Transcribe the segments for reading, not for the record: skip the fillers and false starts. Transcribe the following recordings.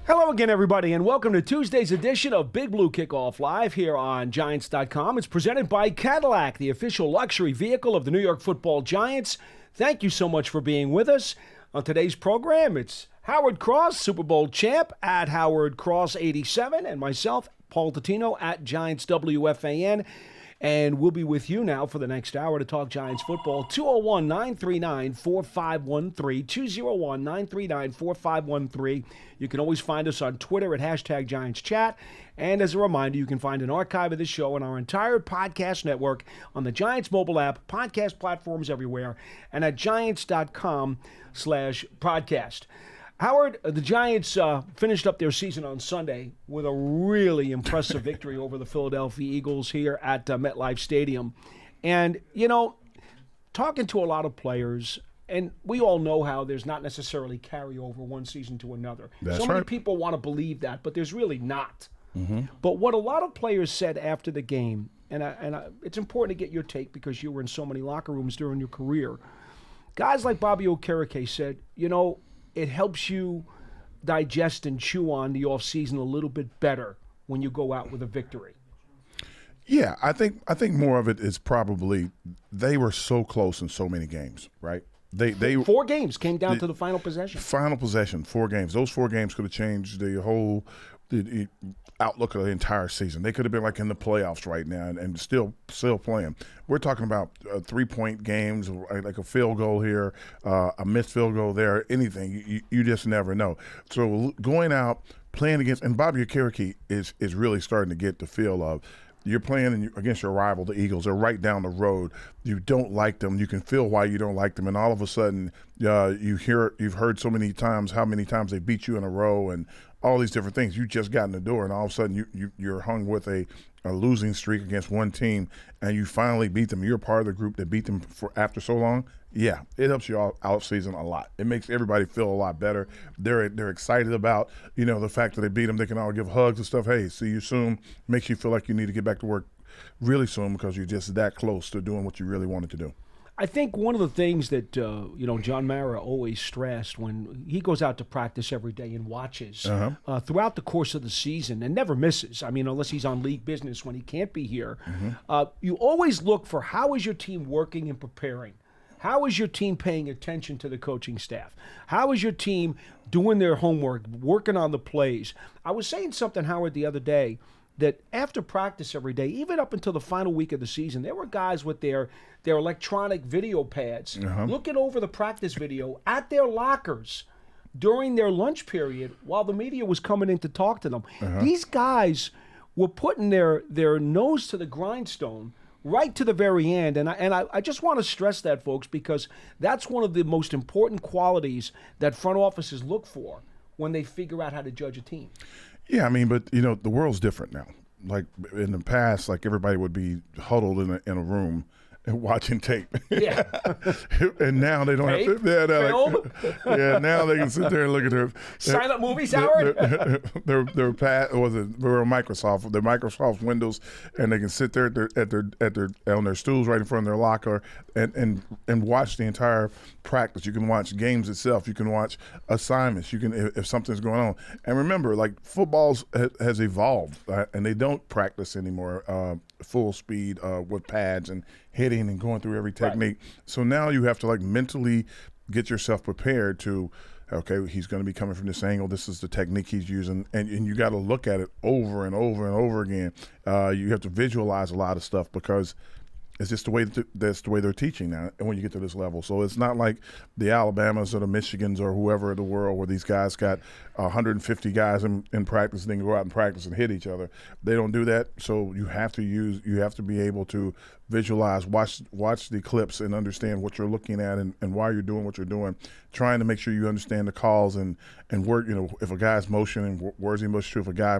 Hello again, everybody, and welcome to Tuesday's edition of Big Blue Kickoff Live here on Giants.com. It's presented by Cadillac, the official luxury vehicle of the New York Football Giants. Thank you so much for being with us. On today's program, it's Howard Cross, Super Bowl champ, at Howard Cross 87, and myself, Paul Tatino, at Giants WFAN. And we'll be with you now for the next hour to talk Giants football. 201-939-4513, 201-939-4513. You can always find us on Twitter at #GiantsChat. And as a reminder, you can find an archive of this show and our entire podcast network on the Giants mobile app, podcast platforms everywhere, and at Giants.com/podcast. Howard, the Giants finished up their season on Sunday with a really impressive victory over the Philadelphia Eagles here at MetLife Stadium. And, you know, talking to a lot of players, and we all know how there's not necessarily carryover one season to another. That's so many right. people want to believe that, but there's really not. Mm-hmm. But what a lot of players said after the game, and it's important to get your take because you were in so many locker rooms during your career, guys like Bobby Okereke said, you know, it helps you digest and chew on the offseason a little bit better when you go out with a victory. Yeah, I think more of it is probably they were so close in so many games, right? They 4 games came down to the final possession. Final possession, 4 games. Those 4 games could have changed the whole the outlook of the entire season. They could have been like in the playoffs right now and still playing. We're talking about 3-point games, like a field goal here, a missed field goal there, anything. You just never know. So going out, playing against – and Bobby Okereke is really starting to get the feel of – you're playing against your rival, the Eagles. They're right down the road. You don't like them. You can feel why you don't like them. And all of a sudden, you've heard so many times how many times they beat you in a row and all these different things. You just got in the door, and all of a sudden you're hung with a losing streak against one team, and you finally beat them. You're part of the group that beat them after so long. Yeah, it helps you out season a lot. It makes everybody feel a lot better. They're excited about, the fact that they beat them. They can all give hugs and stuff. Hey, see you soon. Makes you feel like you need to get back to work really soon because you're just that close to doing what you really wanted to do. I think one of the things that, John Mara always stressed when he goes out to practice every day and watches throughout the course of the season and never misses, unless he's on league business when he can't be here, you always look for how is your team working and preparing? How is your team paying attention to the coaching staff? How is your team doing their homework, working on the plays? I was saying something, Howard, the other day, that after practice every day, even up until the final week of the season, there were guys with their electronic video pads looking over the practice video at their lockers during their lunch period while the media was coming in to talk to them. These guys were putting their nose to the grindstone right to the very end. And I just want to stress that, folks, because that's one of the most important qualities that front offices look for when they figure out how to judge a team. Yeah, but the world's different now. Like in the past, like everybody would be huddled in a room and watching tape. Yeah. And now they don't have to. Yeah, now they can sit there and look at their silent movies, Howard. Their Microsoft Windows, and they can sit there on their stools right in front of their locker and watch the entire practice. You can watch games itself. You can watch assignments. You can if something's going on. And remember, like football has evolved, and they don't practice anymore full speed with pads and hitting and going through every technique. Right. So now you have to mentally get yourself prepared to, okay, he's going to be coming from this angle. This is the technique he's using. And you got to look at it over and over and over again. You have to visualize a lot of stuff because it's just that's the way they're teaching now and when you get to this level. So it's not like the Alabamas or the Michigans or whoever in the world where these guys got 150 guys in practice and then go out and practice and hit each other. They don't do that. So you have to be able to visualize, watch the clips and understand what you're looking at and why you're doing what you're doing, trying to make sure you understand the calls and work, if a guy's motioning, where's he motion to? If a guy,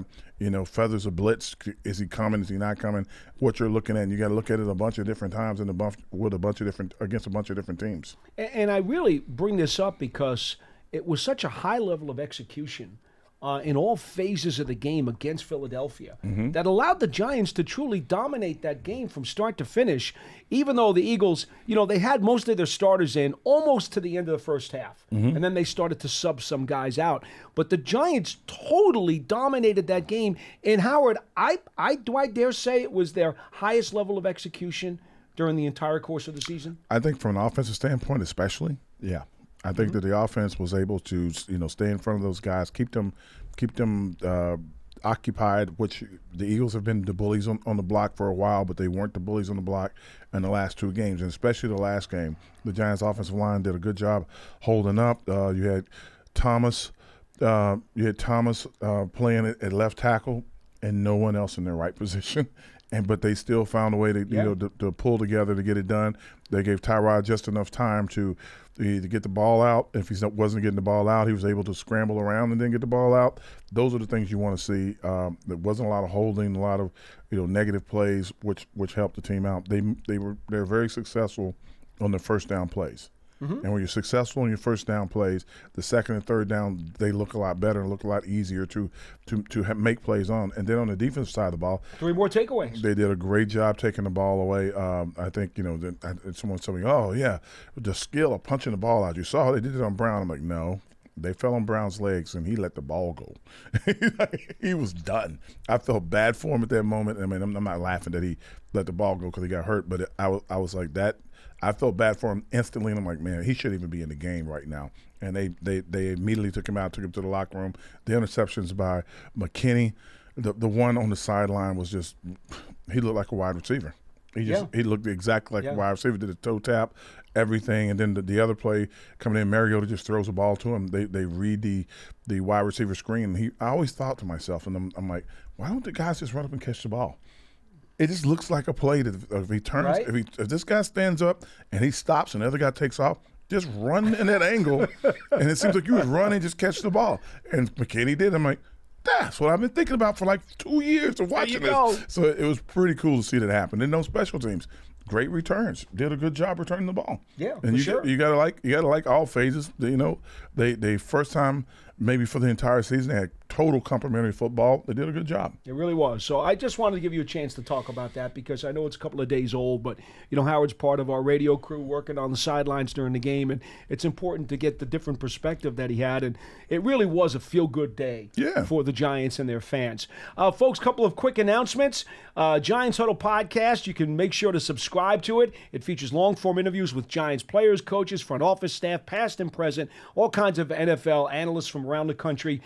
feathers a blitz, is he coming, is he not coming? What you're looking at, and you got to look at it a bunch of different times and against a bunch of different teams. And I really bring this up because it was such a high level of execution in all phases of the game against Philadelphia that allowed the Giants to truly dominate that game from start to finish, even though the Eagles, they had most of their starters in almost to the end of the first half. And then they started to sub some guys out. But the Giants totally dominated that game. And Howard, I dare say it was their highest level of execution during the entire course of the season? I think from an offensive standpoint especially, yeah. I think that the offense was able to, stay in front of those guys, keep them occupied, which the Eagles have been the bullies on the block for a while, but they weren't the bullies on the block in the last two games, and especially the last game. The Giants' offensive line did a good job holding up. You had Thomas playing at left tackle and no one else in their right position. But they still found a way to pull together to get it done. They gave Tyrod just enough time to get the ball out. If he wasn't getting the ball out, he was able to scramble around and then get the ball out. Those are the things you want to see. There wasn't a lot of holding, a lot of negative plays, which helped the team out. They're very successful on the first down plays. And when you're successful in your first down plays, the second and third down, they look a lot better and look a lot easier to make plays on. And then on the defensive side of the ball, 3 more takeaways. They did a great job taking the ball away. I think, someone told me, oh, yeah, the skill of punching the ball out. You saw how they did it on Brown. I'm like, no. They fell on Brown's legs, and he let the ball go. He was done. I felt bad for him at that moment. I mean, I'm not laughing that he let the ball go because he got hurt, but I was like that. I felt bad for him instantly, and I'm like, man, he shouldn't even be in the game right now. And they immediately took him out, took him to the locker room. The interceptions by McKinney, the one on the sideline was just – he looked like a wide receiver. He looked exactly like a wide receiver, did a toe tap, everything. And then the other play coming in, Mariota just throws the ball to him. They read the wide receiver screen. I always thought to myself, and I'm like, why don't the guys just run up and catch the ball? It just looks like a play that if he turns, right? if this guy stands up and he stops and the other guy takes off, just run in that angle. And it seems like you was running, just catch the ball. And McKinney did. I'm like, that's what I've been thinking about for like 2 years of watching this. So it was pretty cool to see that happen. And those special teams, great returns, did a good job returning the ball. Yeah, and you gotta like all phases. They first time maybe for the entire season they had total complimentary football. They did a good job. It really was. So I just wanted to give you a chance to talk about that because I know it's a couple of days old, but Howard's part of our radio crew working on the sidelines during the game, and it's important to get the different perspective that he had, and it really was a feel-good day for the Giants and their fans. Folks, couple of quick announcements. Giants Huddle Podcast, you can make sure to subscribe to it. It features long-form interviews with Giants players, coaches, front office staff, past and present, all kinds of NFL analysts from around the country.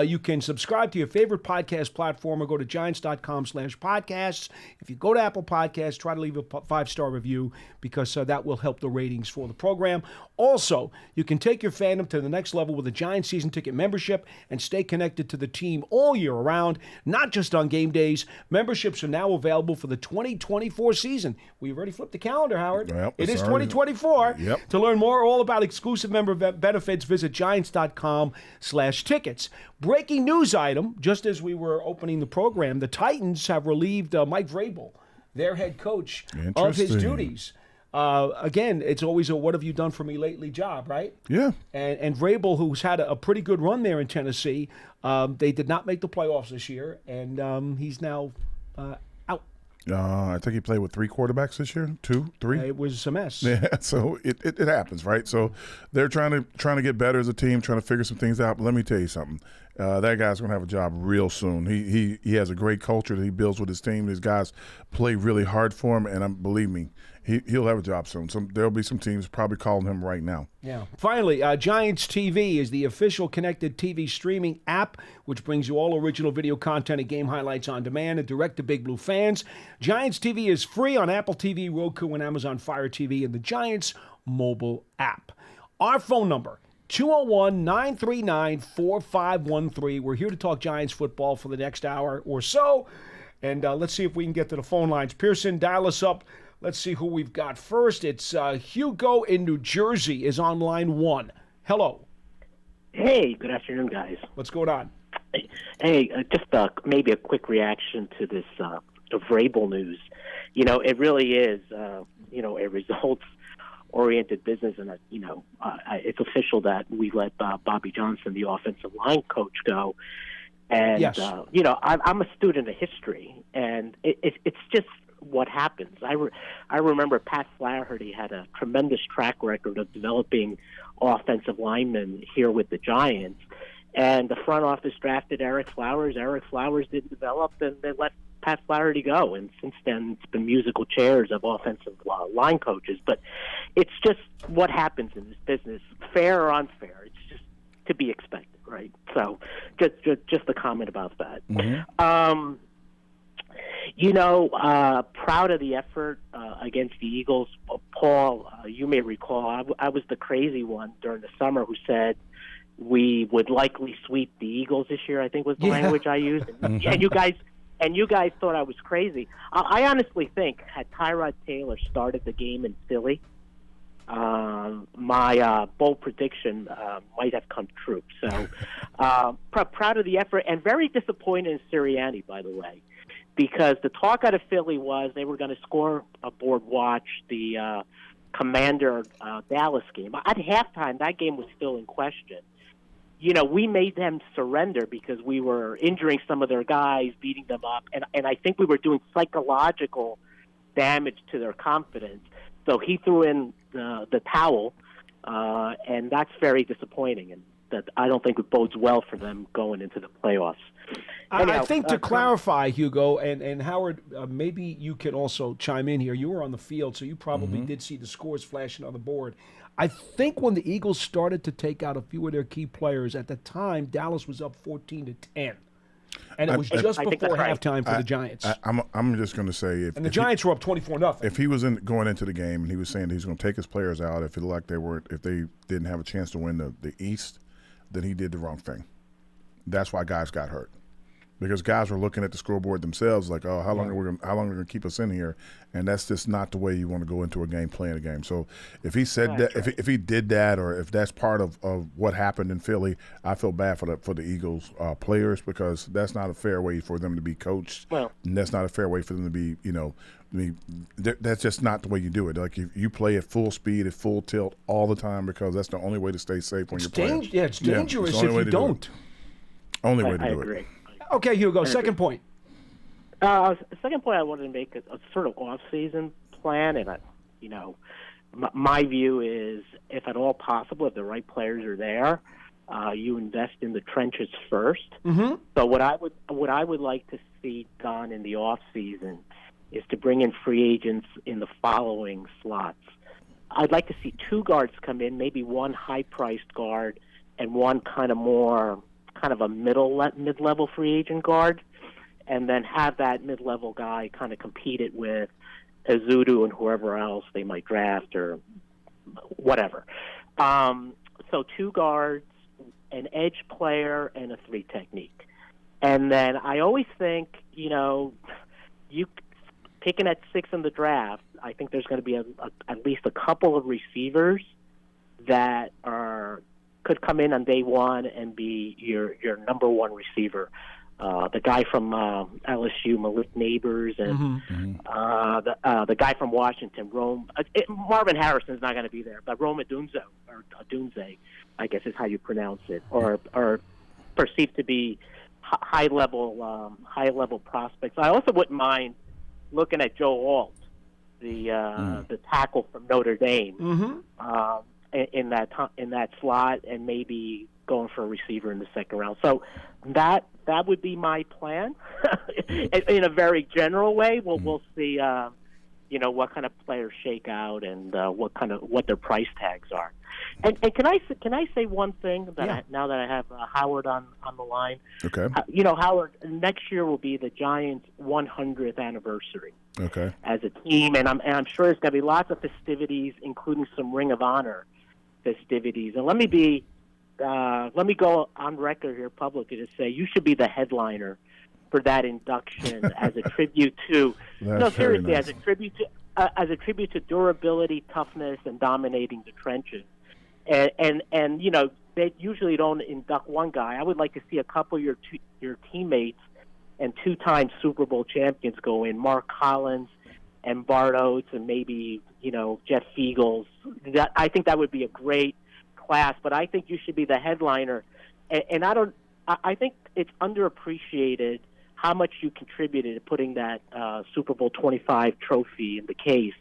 You can subscribe to your favorite podcast platform or go to giants.com/podcasts. If you go to Apple Podcasts, try to leave a 5-star review because that will help the ratings for the program. Also, you can take your fandom to the next level with a Giants season ticket membership and stay connected to the team all year round, not just on game days. Memberships are now available for the 2024 season. We've already flipped the calendar, Howard. Yep, it is 2024. Yep. To learn more all about exclusive member benefits, visit giants.com/tickets. Breaking news item, just as we were opening the program, the Titans have relieved Mike Vrabel, their head coach, of his duties. Again, it's always a what have you done for me lately job, right? Yeah. And Vrabel, who's had a pretty good run there in Tennessee, they did not make the playoffs this year, and he's now out. I think he played with 3 quarterbacks this year, 2, 3. It was a mess. Yeah, so it happens, right? So they're trying to get better as a team, trying to figure some things out. But let me tell you something. That guy's going to have a job real soon. He has a great culture that he builds with his team. These guys play really hard for him, and believe me, he'll have a job soon. So there'll be some teams probably calling him right now. Yeah. Finally, Giants TV is the official connected TV streaming app, which brings you all original video content and game highlights on demand and direct to Big Blue fans. Giants TV is free on Apple TV, Roku, and Amazon Fire TV and the Giants mobile app. Our phone number, 201-939-4513. We're here to talk Giants football for the next hour or so. And let's see if we can get to the phone lines. Pearson, dial us up. Let's see who we've got first. It's Hugo in New Jersey is on line 1. Hello. Hey, good afternoon, guys. What's going on? Hey, just maybe a quick reaction to this Vrabel news. It really is, a oriented business, and it's official that we let Bobby Johnson, the offensive line coach, go. And yes. I'm a student of history, and it's just what happens. I remember Pat Flaherty had a tremendous track record of developing offensive linemen here with the Giants, and the front office drafted Eric Flowers. Eric Flowers didn't develop, and they let Pat Flaherty go, and since then it's been musical chairs of offensive line coaches. But it's just what happens in this business, fair or unfair. It's just to be expected, right? So just a comment about that. Mm-hmm. Proud of the effort against the Eagles. Paul, you may recall, I was the crazy one during the summer who said we would likely sweep the Eagles this year, I think was the language I used. And you guys thought I was crazy. I honestly think had Tyrod Taylor started the game in Philly, my bold prediction might have come true. So proud of the effort, and very disappointed in Sirianni, by the way, because the talk out of Philly was they were going to score aboard watch the Commander Dallas game. At halftime, that game was still in question. We made them surrender because we were injuring some of their guys, beating them up, and I think we were doing psychological damage to their confidence. So he threw in the towel, and that's very disappointing, and that I don't think it bodes well for them going into the playoffs. Anyhow, I think to clarify, Hugo, and Howard, maybe you can also chime in here. You were on the field, so you probably did see the scores flashing on the board. I think when the Eagles started to take out a few of their key players, at the time, Dallas was up 14-10. And it was just before halftime for the Giants. I'm just going to say, the Giants were up 24-0. If he was going into the game and he was saying he was going to take his players out, if they didn't have a chance to win the East, then he did the wrong thing. That's why guys got hurt. Because guys were looking at the scoreboard themselves, like, oh, how long are we going to keep us in here? And that's just not the way you want to go into a game, playing a game. So if he said that, if he did that, or if that's part of what happened in Philly, I feel bad for the Eagles players, because that's not a fair way for them to be coached. Well, and that's not a fair way for them to be, that's just not the way you do it. Like, you play at full speed, at full tilt all the time, because that's the only way to stay safe when you're playing. It's dangerous if you don't. Only way to do it. I agree. Okay, Hugo, second point. Second point I wanted to make is a sort of off-season plan, and my view is, if at all possible, if the right players are there, you invest in the trenches first. Mm-hmm. So what I would like to see done in the off-season is to bring in free agents in the following slots. I'd like to see two guards come in, maybe one high-priced guard and one kind of a mid-level free agent guard, and then have that mid-level guy kind of compete it with Azudu and whoever else they might draft or whatever. So two guards, an edge player, and a three technique. And then I always think, you picking at 6 in the draft, I think there's going to be at least a couple of receivers that could come in on day one and be your number one receiver. The guy from LSU, Malik Neighbors, and the guy from Washington, Marvin Harrison's not going to be there, but Rome Odunze, I guess is how you pronounce it, or perceived to be high level prospects. I also wouldn't mind looking at Joe Alt, the tackle from Notre Dame. In that slot, and maybe going for a receiver in the second round. So that would be my plan. In a very general way, we'll see what kind of players shake out and what their price tags are. And can I say one thing that now that I have Howard on the line? Okay. Howard, next year will be the Giants' 100th anniversary. Okay. As a team, and I'm sure there's going to be lots of festivities, including some Ring of Honor festivities. And let me go on record here publicly to say you should be the headliner for that induction as a tribute to seriously, nice. as a tribute to durability, toughness, and dominating the trenches. And they usually don't induct one guy. I would like to see a couple of your teammates and two-time Super Bowl champions go in, Mark Collins and Bart Oates and maybe, Jeff Fiegels. I think that would be a great class, but I think you should be the headliner. And I think it's underappreciated how much you contributed to putting that Super Bowl 25 trophy in the case.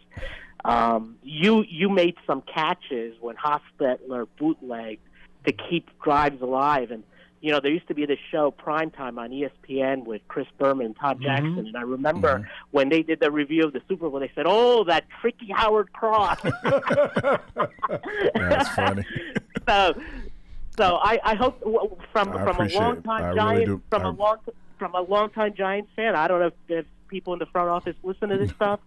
You made some catches when Hostetler bootlegged to keep drives alive. And, there used to be this show, Primetime, on ESPN with Chris Berman and Tom Jackson. And I remember when they did the review of the Super Bowl, they said, "Oh, that tricky Howard Cross." That's funny. So I hope from a longtime Giants from a longtime Giants fan. I don't know if people in the front office listen to this stuff.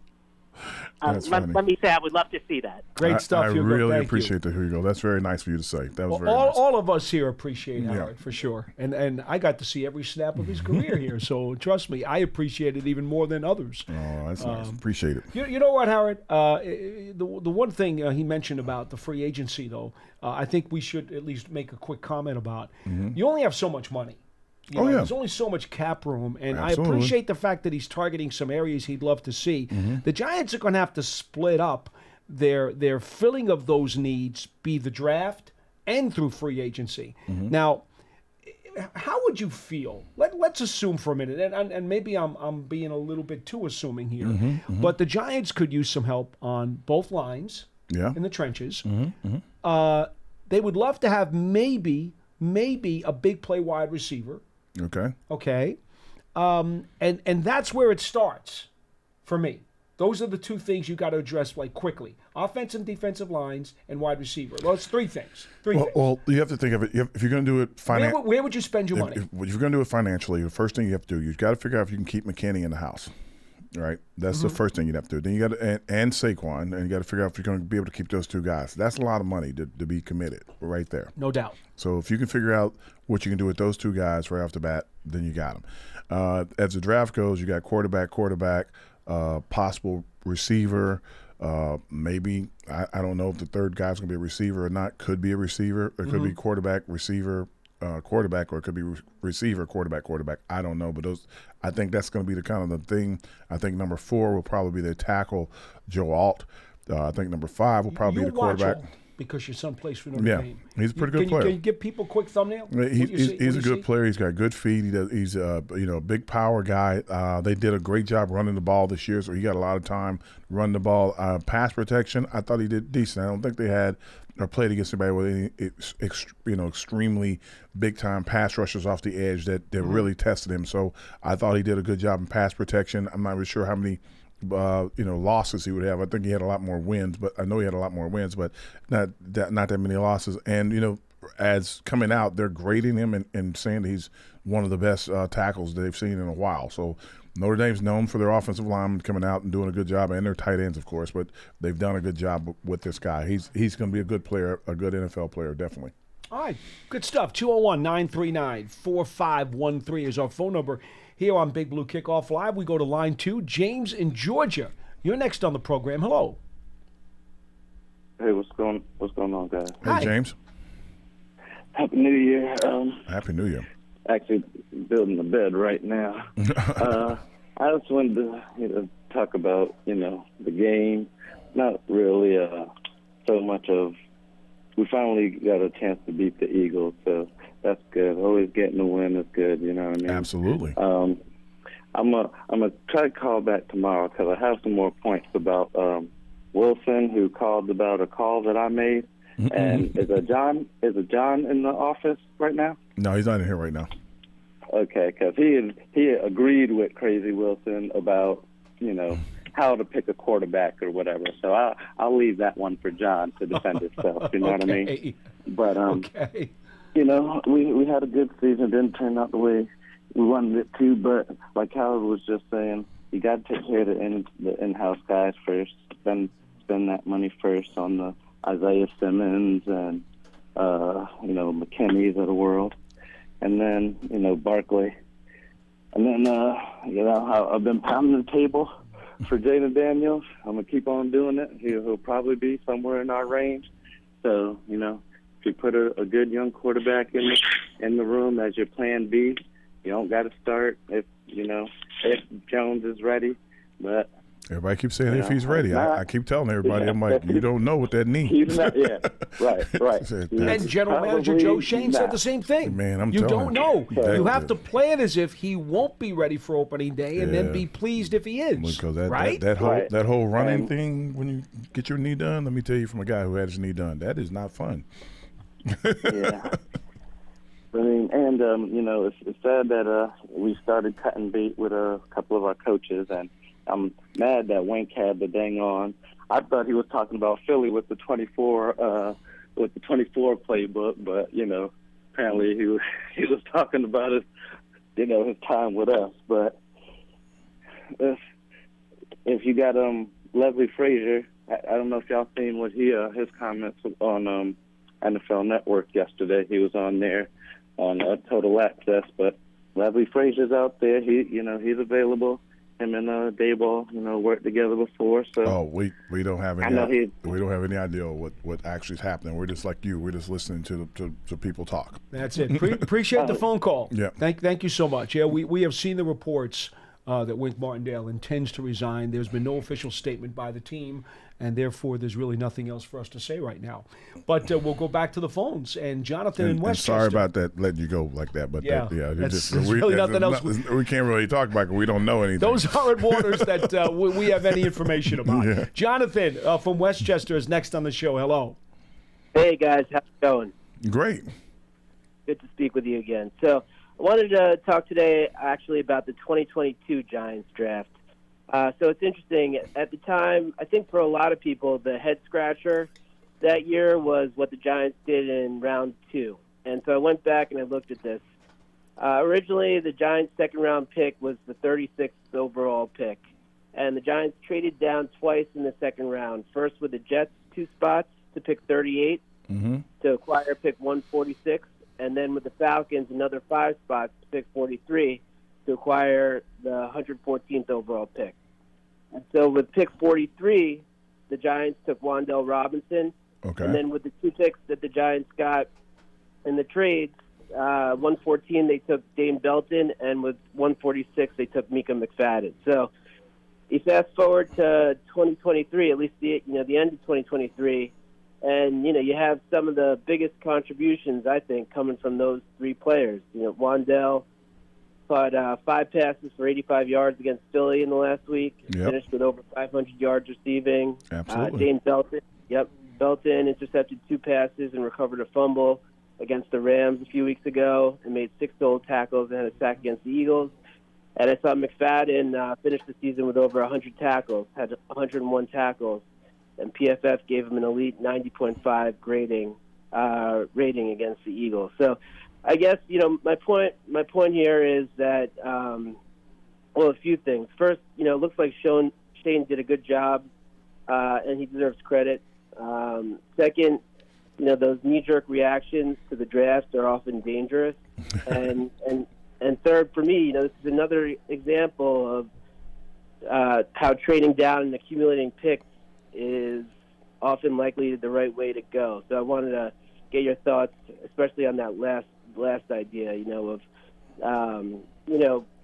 Let me say, I would love to see that. Great stuff. I really appreciate that, Hugo. That's very nice for you to say. That was very nice. All of us here appreciate Howard, for sure. And I got to see every snap of his career here. So trust me, I appreciate it even more than others. Oh, that's nice. Appreciate it. You know what, Howard? The one thing he mentioned about the free agency, though, I think we should at least make a quick comment about. You only have so much money. There's only so much cap room, and Absolutely. I appreciate the fact that he's targeting some areas he'd love to see. The Giants are going to have to split up their filling of those needs, be the draft and through free agency. Now, how would you feel? Let's assume for a minute, and maybe I'm being a little bit too assuming here, but the Giants could use some help on both lines in the trenches. They would love to have maybe a big play wide receiver. Okay. And that's where it starts for me. Those are the two things you got to address quickly: offensive and defensive lines and wide receiver. Well, it's three things. Well, you have to think of it. If you're going to do it financially, where would you spend your money? If you're going to do it financially, the first thing you have to do, you've got to figure out if you can keep McKinney in the house. Right, that's the first thing you'd have to do. Then you got to and Saquon, and you got to figure out if you're going to be able to keep those two guys. That's a lot of money to be committed right there. No doubt. So if you can figure out what you can do with those two guys right off the bat, then you got them. As the draft goes, you got quarterback, possible receiver. Maybe I don't know if the third guy's going to be a receiver or not. Could be a receiver. It could be quarterback, receiver. Quarterback, or it could be receiver, quarterback. I don't know, but I think that's going to be the kind of the thing. I think number 4 will probably be the tackle, Joe Alt. I think number 5 will probably be the quarterback. Because your son plays for Notre Dame. He's a pretty good player. Can you give people a quick thumbnail? He's a good player. He's got good feet. He's a big power guy. They did a great job running the ball this year, so he got a lot of time running the ball. Pass protection, I thought he did decent. I don't think they had or played against anybody with any extremely big time pass rushers off the edge that really tested him. So I thought he did a good job in pass protection. I'm not really sure how many losses he would have. I think he had a lot more wins, but I know he had a lot more wins, but not that many losses. And as coming out, they're grading him and saying that he's one of the best tackles they've seen in a while. So Notre Dame's known for their offensive linemen coming out and doing a good job, and their tight ends, of course. But they've done a good job with this guy. He's going to be a good player, a good NFL player, definitely. All right, good stuff. 201-939-4513 is our phone number. Here on Big Blue Kickoff Live, we go to line 2. James in Georgia. You're next on the program. Hello. Hey, what's going on, guys? Hey, Hi. James. Happy New Year. Happy New Year. Actually, building a bed right now. I just wanted to talk about the game. Not really so much of. We finally got a chance to beat the Eagles, so that's good. Always getting a win is good. You know what I mean? Absolutely. I'm gonna try to call back tomorrow because I have some more points about Wilson, who called about a call that I made. And is it John in the office right now? No, he's not in here right now. Okay, because he agreed with Crazy Wilson about how to pick a quarterback or whatever. So I'll leave that one for John to defend himself. You know what I mean? But we had a good season. Didn't turn out the way we wanted it to. But like Howard was just saying, you got to take care of the in-house guys first. Spend that money first on the Isaiah Simmons and McKinney's of the world, and then Barkley, and then I've been pounding the table for Jaden Daniels. I'm gonna keep on doing it. He'll probably be somewhere in our range. So if you put a good young quarterback in the room as your plan B, you don't got to start if Jones is ready, but Everybody keeps saying if he's ready. I keep telling everybody, I'm like, you don't know what that means. He's not, right. And General Manager Joe Shane said the same thing. Man, I'm you telling don't you. know. You have to plan as if he won't be ready for opening day, and then be pleased if he is. Because right? that whole running thing when you get your knee done, let me tell you from a guy who had his knee done, that is not fun. Yeah. I mean, and it's sad that we started cutting bait with a couple of our coaches, and I'm mad that Wink had the dang on. I thought he was talking about Philly with the 24 playbook, but apparently he was talking about his time with us. But if you got Leslie Frazier, I don't know if y'all seen what his comments on NFL Network yesterday. He was on there on Total Access, but Leslie Frazier's out there. He's available. Him and Dayball, worked together before. So we don't have any. We don't have any idea what actually is happening. We're just like you. We're just listening to people talk. That's it. Appreciate the phone call. Yeah. Thank you so much. Yeah, we have seen the reports that Wink Martindale intends to resign. There's been no official statement by the team, and therefore there's really nothing else for us to say right now. But we'll go back to the phones. And Jonathan in Westchester. Sorry about that, letting you go like that. But there's really nothing else. We can't really talk about it. We don't know anything. Those aren't waters that we have any information about. Yeah. Jonathan from Westchester is next on the show. Hello. Hey, guys. How's it going? Great. Good to speak with you again. So I wanted to talk today actually about the 2022 Giants draft. So it's interesting. At the time, I think for a lot of people, the head-scratcher that year was what the Giants did in round 2. And so I went back and I looked at this. Originally, the Giants' second-round pick was the 36th overall pick. And the Giants traded down twice in the second round. First with the Jets 2 spots to pick 38 to acquire pick 146. And then with the Falcons, another 5 spots to pick 43 to acquire the 114th overall pick. And so with pick 43, the Giants took Wan'Dale Robinson. Okay. And then with the 2 picks that the Giants got in the trades, 114 they took Dane Belton, and with 146 they took Mika McFadden. So you fast forward to 2023, at least the end of 2023, and you have some of the biggest contributions I think coming from those 3 players. Wan'Dale caught 5 passes for 85 yards against Philly in the last week. Yep. Finished with over 500 yards receiving. Absolutely. Dane Belton, Belton intercepted 2 passes and recovered a fumble against the Rams a few weeks ago and made 6 total tackles and had a sack against the Eagles. And I saw McFadden finish the season with over 100 tackles, had 101 tackles, and PFF gave him an elite 90.5 rating against the Eagles. So I guess, my point here is that, a few things. First, it looks like Shane did a good job, and he deserves credit. Second, those knee-jerk reactions to the draft are often dangerous. And third, for me, this is another example of how trading down and accumulating picks is often likely the right way to go. So I wanted to get your thoughts, especially on that last idea,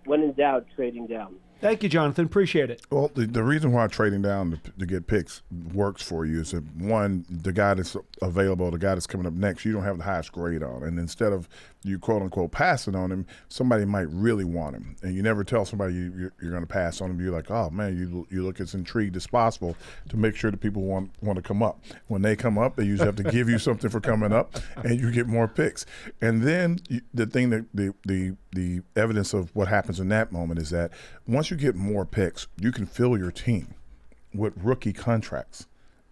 when in doubt, trading down. Thank you, Jonathan. Appreciate it. Well, the reason why trading down to get picks works for you is that, one, the guy that's available, the guy that's coming up next, you don't have the highest grade on. And instead of you, quote-unquote, passing on him, somebody might really want him. And you never tell somebody you're going to pass on him. You're like, oh, man, you look as intrigued as possible to make sure that people want to come up. When they come up, they usually have to give you something for coming up, and you get more picks. And then the thing that the evidence of what happens in that moment is that once you get more picks, you can fill your team with rookie contracts.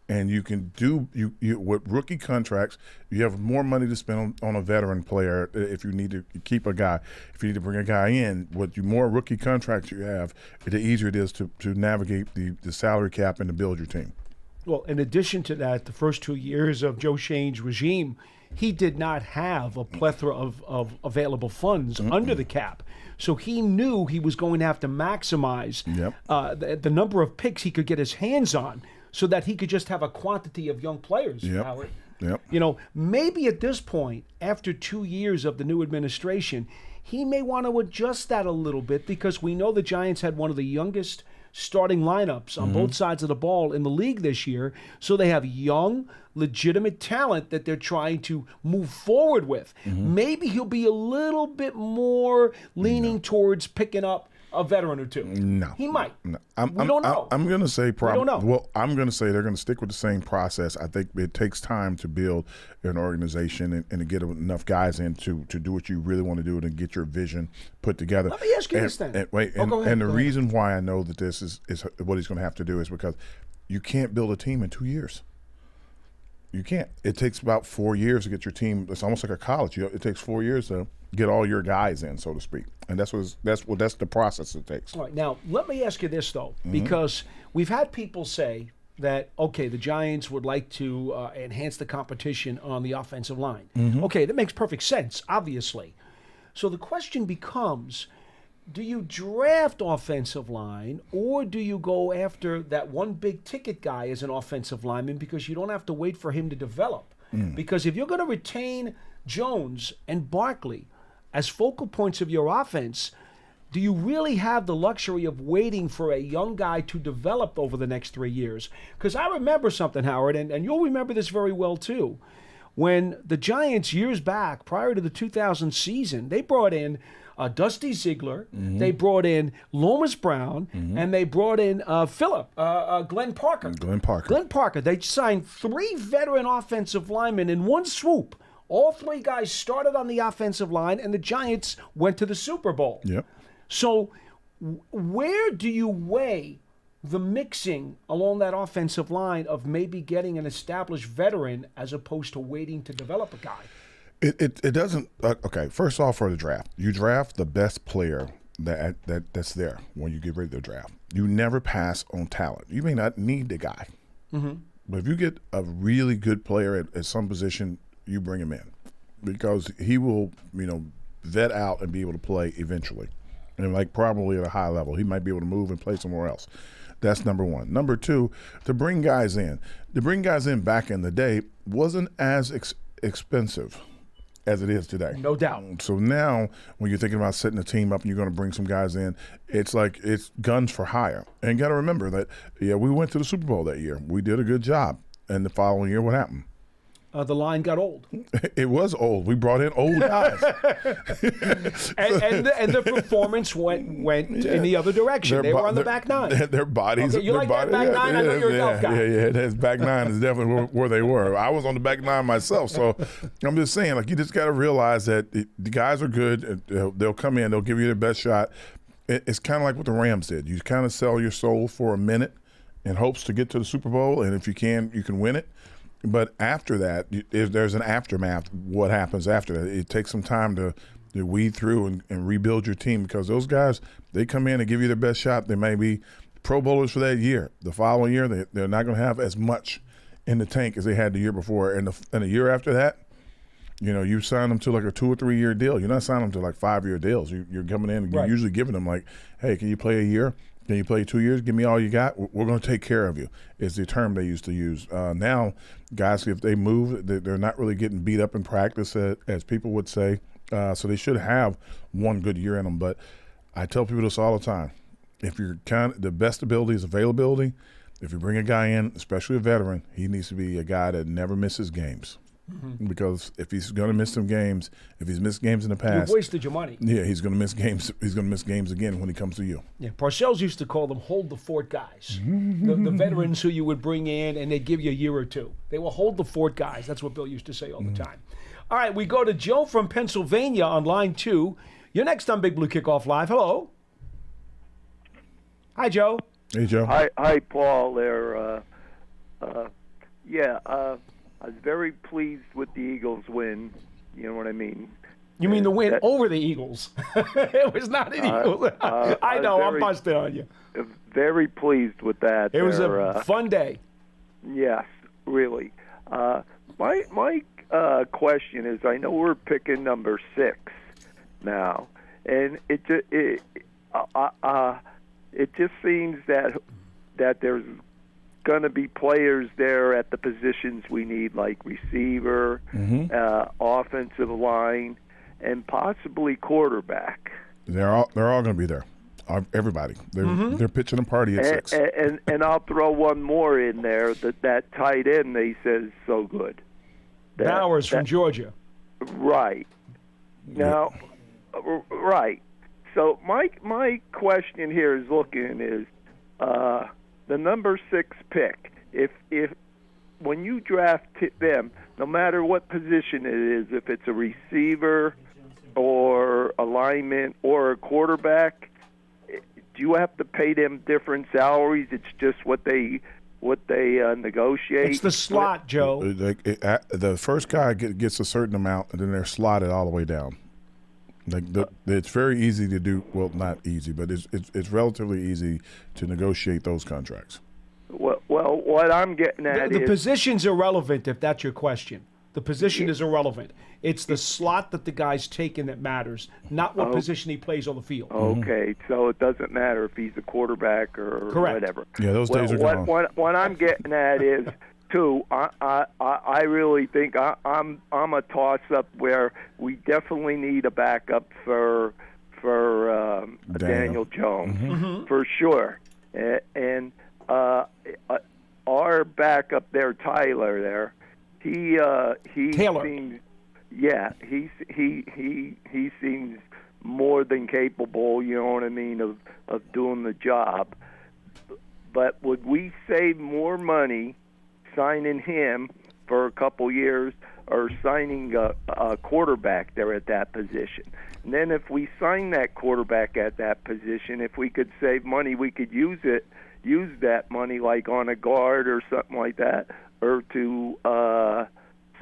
And you can do with rookie contracts, you have more money to spend on a veteran player if you need to keep a guy. If you need to bring a guy in, with more rookie contracts you have, the easier it is to navigate the salary cap and to build your team. Well, in addition to that, the first 2 years of Joe Shane's regime, he did not have a plethora of available funds under the cap. So he knew he was going to have to maximize the number of picks he could get his hands on, so that he could just have a quantity of young players, Howard. Yep. Maybe at this point, after 2 years of the new administration, he may want to adjust that a little bit, because we know the Giants had one of the youngest starting lineups on both sides of the ball in the league this year. So they have young, legitimate talent that they're trying to move forward with. Maybe he'll be a little bit more leaning towards picking up a veteran or two. No. He might. No. We don't know. I'm going to say probably. We don't know. Well, I'm going to say they're going to stick with the same process. I think it takes time to build an organization and to get enough guys in to do what you really want to do and get your vision put together. Let me ask you this then. Go ahead. The reason why I know that this is what he's going to have to do is because you can't build a team in 2 years. You can't. It takes about 4 years to get your team. It's almost like a college. It takes 4 years to get all your guys in, so to speak, and that's the process it takes. All right, now let me ask you this though, because we've had people say that okay, the Giants would like to enhance the competition on the offensive line. Okay, that makes perfect sense, obviously. So the question becomes, do you draft offensive line or do you go after that one big ticket guy as an offensive lineman because you don't have to wait for him to develop? Because if you're going to retain Jones and Barkley as focal points of your offense, do you really have the luxury of waiting for a young guy to develop over the next 3 years? Because I remember something, Howard, and you'll remember this very well too. When the Giants, years back, prior to the 2000 season, they brought in Dusty Ziegler, they brought in Lomas Brown, and they brought in Glenn Parker. Glenn Parker. They signed 3 veteran offensive linemen in one swoop. All 3 guys started on the offensive line, and the Giants went to the Super Bowl. Yep. So where do you weigh the mixing along that offensive line of maybe getting an established veteran as opposed to waiting to develop a guy? It doesn't. Okay, first off, for the draft, you draft the best player that's there when you get ready to draft. You never pass on talent. You may not need the guy, but if you get a really good player at some position, you bring him in because he will, vet out and be able to play eventually, and like probably at a high level, he might be able to move and play somewhere else. That's number one. Number two, to bring guys in back in the day wasn't as expensive as it is today. No doubt. So now when you're thinking about setting a team up and you're going to bring some guys in, it's like it's guns for hire. And you got to remember that, we went to the Super Bowl that year. We did a good job. And the following year, what happened? The line got old. It was old. We brought in old guys. and the performance went in the other direction. They were on the back nine. Their bodies. Okay, you like that back nine? I know you're a golf guy. Yeah. His back nine is definitely where they were. I was on the back nine myself. So I'm just saying, you just got to realize that the guys are good. They'll come in. They'll give you their best shot. It's kind of like what the Rams did. You kind of sell your soul for a minute in hopes to get to the Super Bowl. And if you can win it. But after that, if there's an aftermath, what happens after that? It takes some time to weed through and rebuild your team because those guys, they come in and give you their best shot. They may be Pro Bowlers for that year. The following year, they're not going to have as much in the tank as they had the year before. And a year after that, you sign them to like a 2 or 3 year deal. You're not signing them to like 5-year deals. You're coming in and you're usually giving them like, hey, can you play a year? Can you play 2 years? Give me all you got. We're going to take care of you is the term they used to use. Now, guys, if they move, they're not really getting beat up in practice, as people would say. So they should have one good year in them. But I tell people this all the time. If you're the best ability is availability. If you bring a guy in, especially a veteran, he needs to be a guy that never misses games. Because if he's going to miss some games, if he's missed games in the past, you've wasted your money. Yeah, he's going to miss games. He's going to miss games again when he comes to you. Yeah, Parcells used to call them hold the fort guys. the veterans who you would bring in and they'd give you a year or two. They will hold the fort guys. That's what Bill used to say all the time. All right, we go to Joe from Pennsylvania on line 2. You're next on Big Blue Kickoff Live. Hello. Hi, Joe. Hey, Joe. Hi, Paul. There. I was very pleased with the Eagles win. You know what I mean? You mean the win over the Eagles? It was not an Eagles. I know, I'm busting on you. Very pleased with that. It was a fun day. Yes, really. My question is, I know we're picking number 6 now, and it just seems that there's going to be players there at the positions we need, like receiver, offensive line, and possibly quarterback. They're all going to be there. Everybody. They're pitching a party at 6. And I'll throw one more in there. That tight end they said is so good. Bowers from Georgia. Right. Now, right. So my question here is the number 6 pick. If when you draft them, no matter what position it is, if it's a receiver or a lineman or a quarterback, do you have to pay them different salaries? It's just what they negotiate. It's the slot, Joe. The first guy gets a certain amount, and then they're slotted all the way down. It's very easy to do. Well, not easy, but it's relatively easy to negotiate those contracts. Well, what I'm getting at The is position's irrelevant, if that's your question. The position is irrelevant. It's the slot that the guy's taken that matters, not what position he plays on the field. okay. So it doesn't matter if he's a quarterback or Correct. whatever. Yeah, those days are gone. What I'm getting at is, too, I really think I'm a toss-up where we definitely need a backup for Daniel Jones for sure, and our backup there, Tyler. There, he Taylor. seems, he seems more than capable. You know what I mean, of doing the job. But would we save more money signing him for a couple years or signing a quarterback there at that position? And then if we sign that quarterback at that position, if we could save money, we could use that money like on a guard or something like that, or to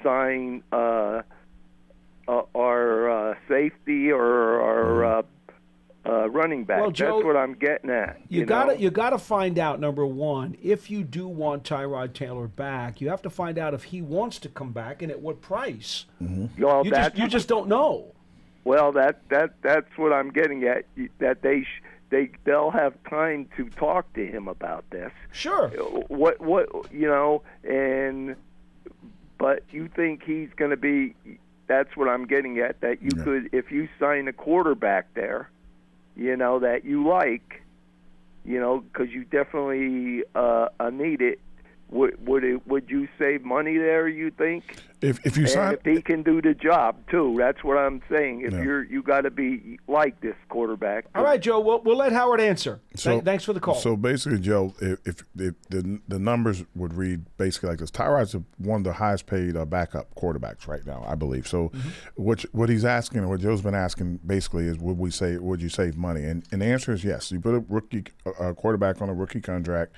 sign our safety or our running back. Well, Joe, that's what I'm getting at. You gotta find out, number one, if you do want Tyrod Taylor back, you have to find out if he wants to come back and at what price. Well, You just don't know. Well, that's what I'm getting at. That they'll have time to talk to him about this. Sure. What but you think he's going to be? That's what I'm getting at. That you could, if you sign a quarterback there, that you like, because you definitely need it. Would you save money there? You think? If you sign, if he can do the job too, that's what I'm saying. If you got to be like this quarterback. All right, Joe. We'll let Howard answer. Thanks for the call. So basically, Joe, if the numbers would read basically like this: Tyrod's one of the highest paid backup quarterbacks right now, I believe. So, what he's asking, or what Joe's been asking, basically is, would you save money? And the answer is yes. You put a rookie quarterback on a rookie contract.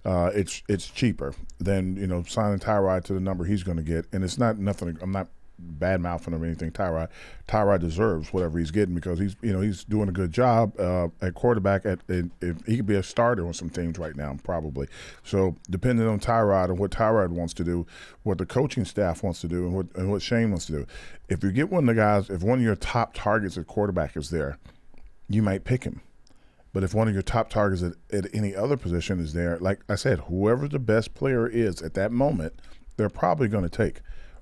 It's cheaper than signing Tyrod to the number he's going to get, and it's not nothing. I'm not bad mouthing or anything. Tyrod deserves whatever he's getting because he's doing a good job at quarterback. He could be a starter on some teams right now, probably. So depending on Tyrod and what Tyrod wants to do, what the coaching staff wants to do, and what Shane wants to do. If you get one of the guys, if one of your top targets at quarterback is there, you might pick him. But if one of your top targets at any other position is there, like I said, whoever the best player is at that moment, they're probably going to take.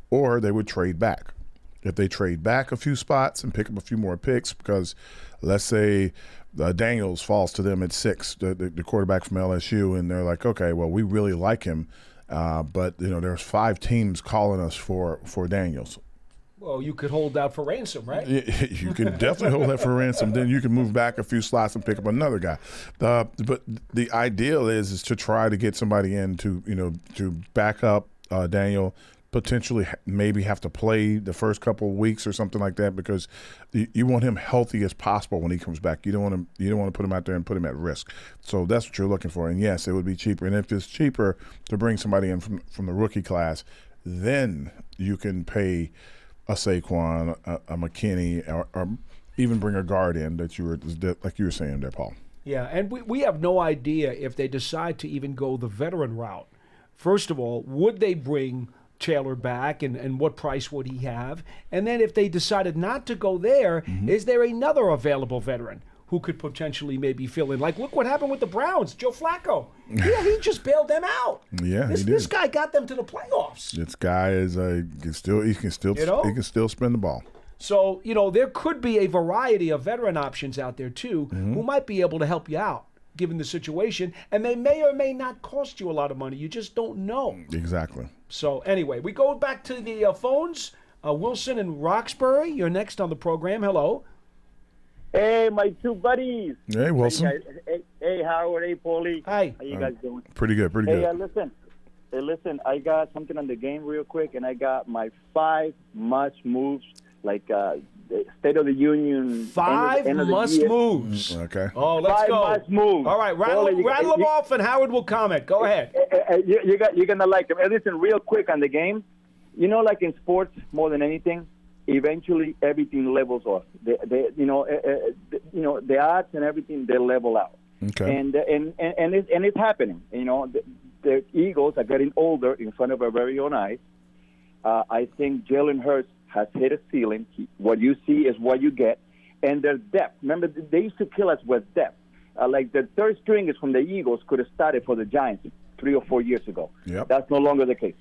Or they would trade back. If they trade back a few spots and pick up a few more picks, because let's say Daniels falls to them at 6, the quarterback from LSU, and they're like, okay, well, we really like him, but there's 5 teams calling us for Daniels. Well, you could hold out for ransom, right? You can definitely hold that for ransom. Then you can move back a few slots and pick up another guy. But the ideal is to try to get somebody in to back up Daniel. Potentially, maybe have to play the first couple of weeks or something like that because you want him healthy as possible when he comes back. You don't want to put him out there and put him at risk. So that's what you're looking for. And yes, it would be cheaper. And if it's cheaper to bring somebody in from the rookie class, then you can pay a Saquon, a McKinney, or even bring a guard in like you were saying there, Paul. Yeah, and we have no idea if they decide to even go the veteran route. First of all, would they bring Taylor back, and what price would he have? And then if they decided not to go there, is there another available veteran who could potentially maybe fill in? Like, look what happened with the Browns, Joe Flacco. Yeah, he just bailed them out. Yeah, he did. This guy got them to the playoffs. This guy is he can still spin the ball. So, there could be a variety of veteran options out there, too, who might be able to help you out, given the situation. And they may or may not cost you a lot of money. You just don't know. Exactly. So, anyway, we go back to the phones. Wilson in Roxbury, you're next on the program. Hello. Hey, my two buddies. Hey, Wilson. Hey, Howard. Hey, Paulie. Hi. How you guys doing? Pretty good. Listen. I got something on the game real quick, and I got my 5 must moves, like the State of the Union. 5 end of must moves. Okay. Oh, let's 5 go. must moves. All right, rattle them off, and Howard will comment. Go ahead. You're gonna like them. Listen, real quick on the game. Like in sports, more than anything, eventually everything levels off. The odds and everything, they level out. Okay. And it's happening. The Eagles are getting older in front of our very own eyes. I think Jalen Hurts has hit a ceiling. What you see is what you get. And their depth. Remember, they used to kill us with depth. Like the third stringers from the Eagles could have started for the Giants 3 or 4 years ago. Yep. That's no longer the case.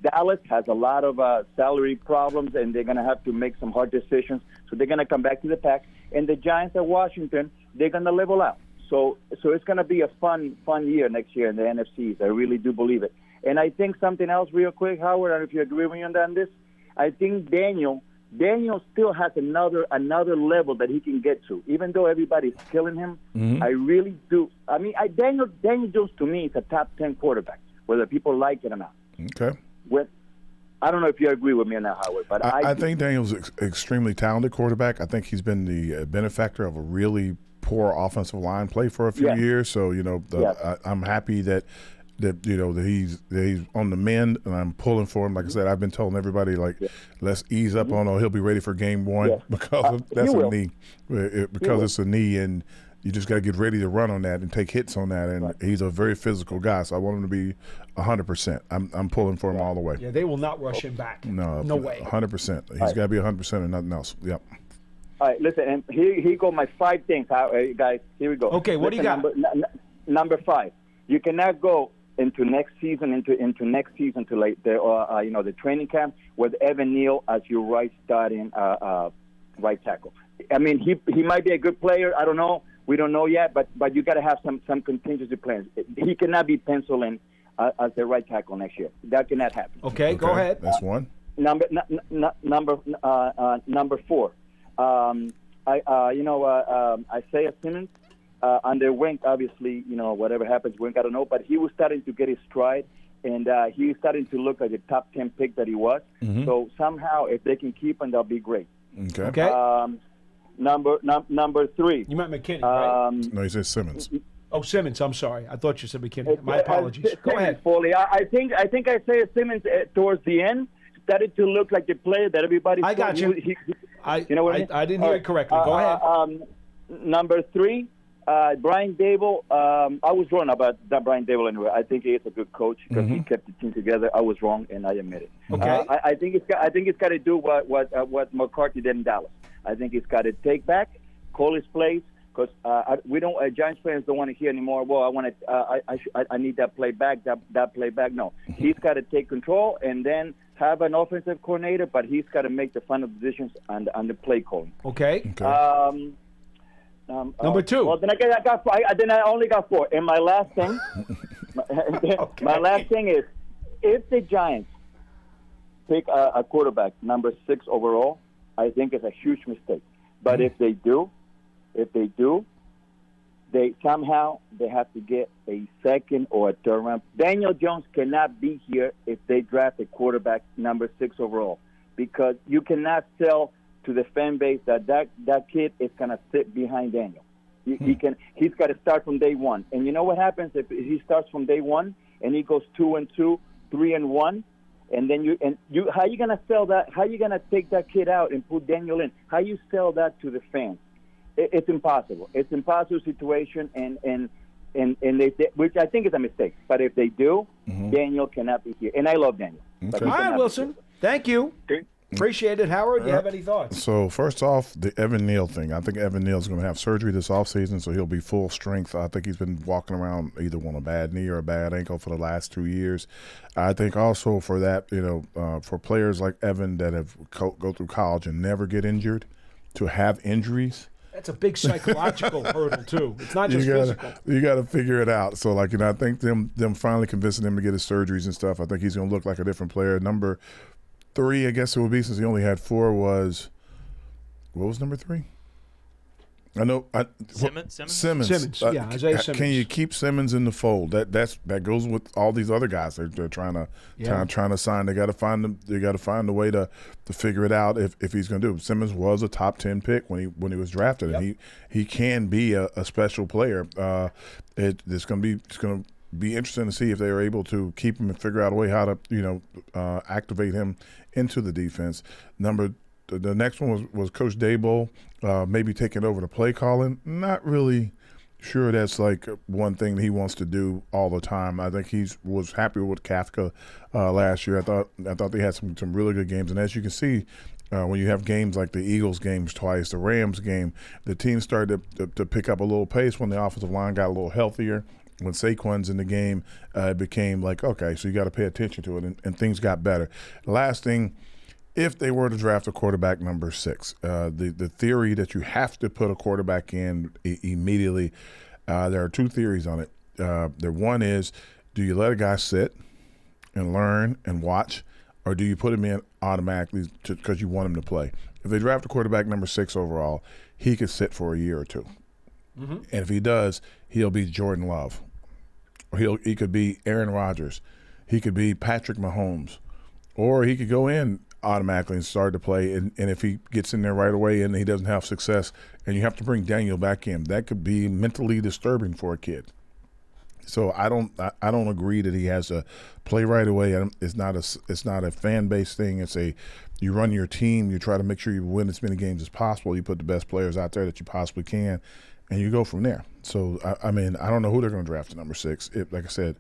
Dallas has a lot of salary problems, and they're going to have to make some hard decisions. So they're going to come back to the pack. And the Giants at Washington, they're going to level out. So it's going to be a fun year next year in the NFC. I really do believe it. And I think something else real quick, Howard, I don't know if you agree with me on this. I think Daniel still has another level that he can get to. Even though everybody's killing him, I really do. I mean, Daniel Jones, to me, is a top 10 quarterback, whether people like it or not. Okay. I don't know if you agree with me on that, Howard, but I think Daniel's extremely talented quarterback. I think he's been the benefactor of a really poor offensive line play for a few years. So I'm happy that he's on the mend, and I'm pulling for him. Like I said, I've been telling everybody let's ease up on him. He'll be ready for game 1 because that's a knee. It's a knee, and you just got to get ready to run on that and take hits on that. And he's a very physical guy, so I want him to be 100%. I'm pulling for him all the way. Yeah, they will not rush him back. No way. 100%. He's got to be 100% and nothing else. Yep. All right, listen, and here go my 5 things, guys. Here we go. Okay, what do you got? Number 5. You cannot go into next season to like the training camp with Evan Neal as your right starting right tackle. I mean, he might be a good player. I don't know. We don't know yet, but you got to have some contingency plans. He cannot be penciled in as the right tackle next year. That cannot happen. Okay, go ahead. That's one. Number 4. Isaiah Simmons. Under Wink, obviously, whatever happens, Wink, I don't know. But he was starting to get his stride, and he was starting to look like the top 10 pick that he was. Mm-hmm. So somehow, if they can keep him, that'll be great. Okay. Number 3. You meant McKinney, right? No, he said Simmons. Oh, Simmons. I'm sorry. I thought you said McKinney. My apologies. Go ahead. Foley. I think Isaiah Simmons towards the end started to look like the player that everybody. I got you. I didn't hear it correctly. Go ahead. Number 3. Brian Dable. I was wrong about that Brian Dable anyway. I think he is a good coach because he kept the team together. I was wrong, and I admit it. Okay. I think it's got to do what McCarthy did in Dallas. I think he's got to take back, call his plays, because we don't. Giants fans don't want to hear anymore. Well, I need that play back. That play back. No, he's got to take control and then have an offensive coordinator, but he's got to make the final decisions on the play calling. Okay. Number 2. Well, then I only got 4. And my last thing, my last thing is, if the Giants pick a quarterback number 6 overall, I think it's a huge mistake. But if they do, they have to get a second or a third round. Daniel Jones cannot be here if they draft a quarterback number 6 overall, because you cannot sell to the fan base that kid is going to sit behind Daniel. He's got to start from day 1. And you know what happens if he starts from day 1 and he goes 2-2, 3-1, and then how you going to sell that? How you going to take that kid out and put Daniel in? How you sell that to the fans? It's impossible. It's an impossible situation, and which I think is a mistake. But if they do, Daniel cannot be here. And I love Daniel. Okay. All right, Wilson. Thank you. Appreciate it, Howard. You have any thoughts? So first off, the Evan Neal thing. I think Evan Neal's going to have surgery this offseason, so he'll be full strength. I think he's been walking around either on a bad knee or a bad ankle for the last 2 years. I think also for that, for players like Evan that have go through college and never get injured, to have injuries. That's a big psychological hurdle too. It's not just physical. You got to figure it out. So I think them finally convincing him to get his surgeries and stuff. I think he's going to look like a different player. Number 3, I guess it would be, since he only had 4, was what was number 3? I know Simmons. Yeah, Isaiah Simmons. Can you keep Simmons in the fold? That goes with all these other guys. They're trying to sign. They got to find them. They got to find a way to figure it out if he's going to do it. Simmons was a top 10 pick when he was drafted, and he can be a special player. It's going to be interesting to see if they are able to keep him and figure out a way how to activate him into the defense. The next one was Coach Daboll, maybe taking over the play calling. Not really sure that's like one thing that he wants to do all the time. I think he was happy with Kafka last year. I thought they had some really good games. And as you can see, when you have games like the Eagles games twice, the Rams game, the team started to pick up a little pace when the offensive line got a little healthier. When Saquon's in the game, it became like, okay, so you got to pay attention to it, and things got better. The last thing, if they were to draft a quarterback number 6, the theory that you have to put a quarterback in immediately, there are 2 theories on it. One is, do you let a guy sit and learn and watch, or do you put him in automatically because you want him to play? If they draft a quarterback number 6 overall, he could sit for a year or 2. Mm-hmm. And if he does, he'll be Jordan Love. Or he could be Aaron Rodgers. He could be Patrick Mahomes. Or he could go in automatically and start to play, and if he gets in there right away and he doesn't have success and you have to bring Daniel back in, that could be mentally disturbing for a kid. So I don't agree that he has to play right away. It's not a fan base thing. It's you run your team, you try to make sure you win as many games as possible, you put the best players out there that you possibly can, and you go from there. So I don't know who they're going to draft at number 6. Like I said,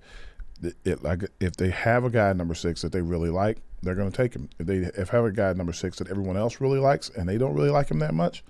if they have a guy at number 6 that they really like, they're going to take him. If they have a guy at number 6 that everyone else really likes and they don't really like him that much,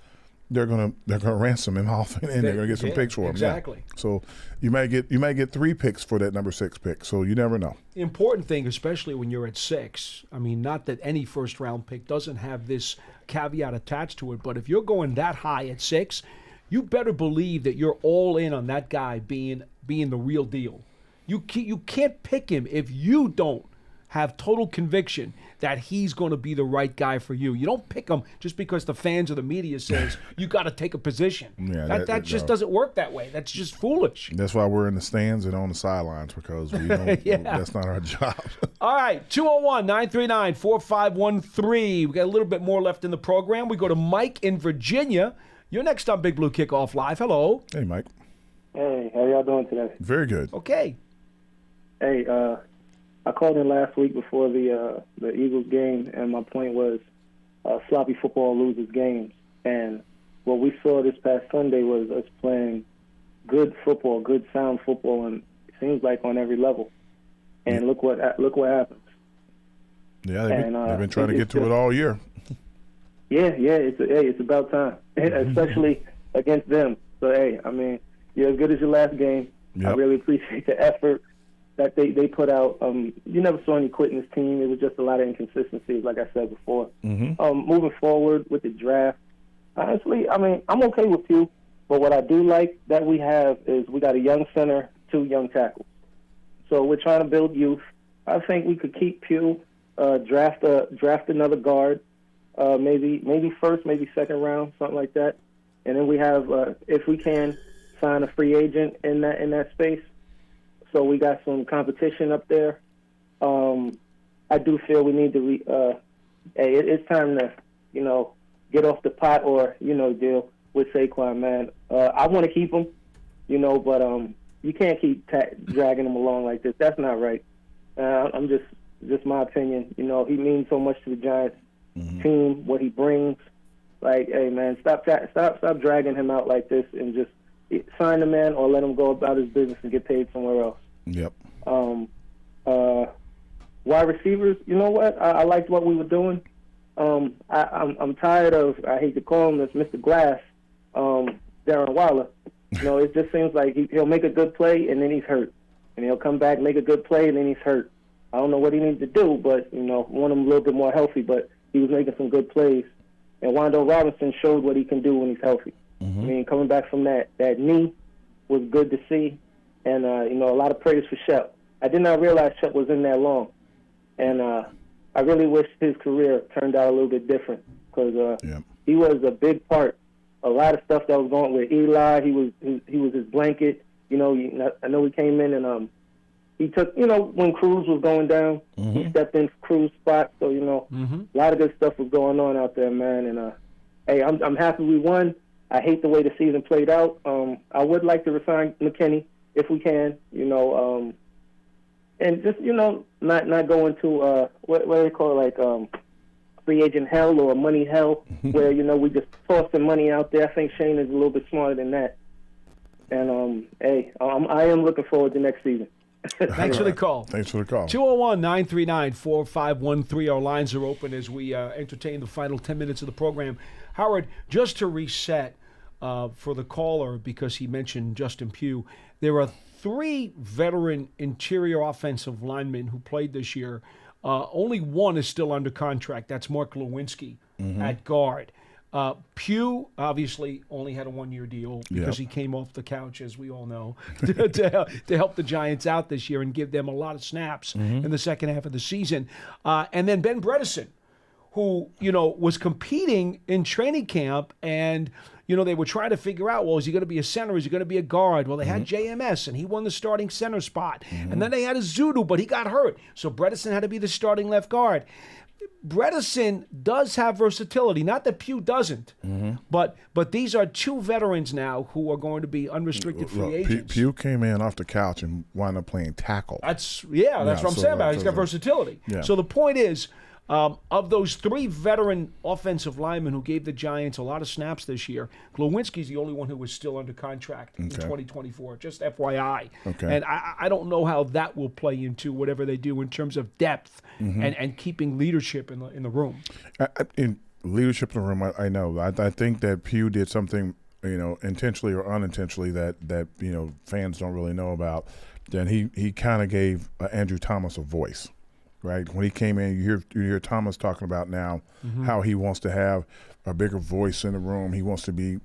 they're going to ransom him off and they're going to get some picks for him. Exactly. Yeah. So you might get 3 picks for that number 6 pick. So you never know. The important thing, especially when you're at 6, not that any first round pick doesn't have this caveat attached to it, but if you're going that high at 6, you better believe that you're all in on that guy being the real deal. You can't pick him if you don't have total conviction that he's going to be the right guy for you. You don't pick him just because the fans or the media says you got to take a position. Yeah, that just doesn't work that way. That's just foolish. That's why we're in the stands and on the sidelines, because we don't. That's not our job. All right, 201-939-4513. We got a little bit more left in the program. We go to Mike in Virginia. You're next on Big Blue Kickoff Live. Hello. Hey, Mike. Hey, how y'all doing today? Very good. Okay. Hey, I called in last week before the Eagles game, and my point was sloppy football loses games. And what we saw this past Sunday was us playing good football, good sound football, and it seems like on every level. And look what happens. Yeah, they've been trying to get to it all year. Yeah, it's about time, especially against them. So you're as good as your last game. Yep. I really appreciate the effort that they put out. You never saw any quit in this team. It was just a lot of inconsistencies, like I said before. Mm-hmm. Moving forward with the draft, honestly, I'm okay with Pugh, but what I do like that we have is we got a young center, 2 young tackles. So we're trying to build youth. I think we could keep Pugh, draft another guard, maybe first, maybe second round, something like that. And then we have, if we can, sign a free agent in that space. So we got some competition up there. I do feel we need to it's time to, get off the pot or, deal with Saquon, man. I want to keep him, but you can't keep dragging him along like this. That's not right. I'm just my opinion. He means so much to the Giants team, what he brings. Like, hey, man, stop dragging him out like this and just sign the man or let him go about his business and get paid somewhere else. Yep. Wide receivers, you know what? I liked what we were doing. I'm tired of, I hate to call him this, Mr. Glass, Darren Waller. It just seems like he'll make a good play and then he's hurt, and he'll come back, make a good play, and then he's hurt. I don't know what he needs to do, but want him a little bit more healthy. But he was making some good plays, and Wando Robinson showed what he can do when he's healthy. Mm-hmm. I mean, coming back from that knee was good to see, and a lot of praise for Shep. I did not realize Shep was in that long, and I really wish his career turned out a little bit different, because he was a big part. A lot of stuff that was going with Eli. He was his blanket. I know he came in and he took, when Cruz was going down, he stepped in Cruz's spot. So a lot of good stuff was going on out there, man. And hey, I'm happy we won. I hate the way the season played out. I would like to resign McKinney if we can, and just not go into what do they call it, like free agent hell or money hell, where we just toss some money out there. I think Shane is a little bit smarter than that. And hey, I am looking forward to next season. Thanks for the call. Thanks for the call. 201-939-4513. Our lines are open as we entertain the final 10 minutes of the program. Howard, just to reset for the caller, because he mentioned Justin Pugh, there are 3 veteran interior offensive linemen who played this year. Only one is still under contract. That's Mark Lewinsky at guard. Pugh obviously only had a 1-year deal because he came off the couch, as we all know, to help the Giants out this year and give them a lot of snaps in the second half of the season. And then Ben Bredesen, who, was competing in training camp, and, they were trying to figure out, well, is he going to be a center? Is he going to be a guard? Well, they had JMS, and he won the starting center spot. And then they had a Zudu, but he got hurt. So Bredesen had to be the starting left guard. Bredesen does have versatility. Not that Pugh doesn't, but these are 2 veterans now who are going to be unrestricted free agents. Pugh came in off the couch and wound up playing tackle. That's what I'm saying about it. He's got versatility. Yeah. So the point is, of those 3 veteran offensive linemen who gave the Giants a lot of snaps this year, Glowinski's the only one who was still under contract in 2024, just FYI. Okay. And I don't know how that will play into whatever they do in terms of depth and keeping leadership in the room. In leadership in the room, I know. I think that Pugh did something, intentionally or unintentionally that fans don't really know about. Then he kind of gave Andrew Thomas a voice. Right, when he came in, you hear Thomas talking about now how he wants to have a bigger voice in the room. He wants to be,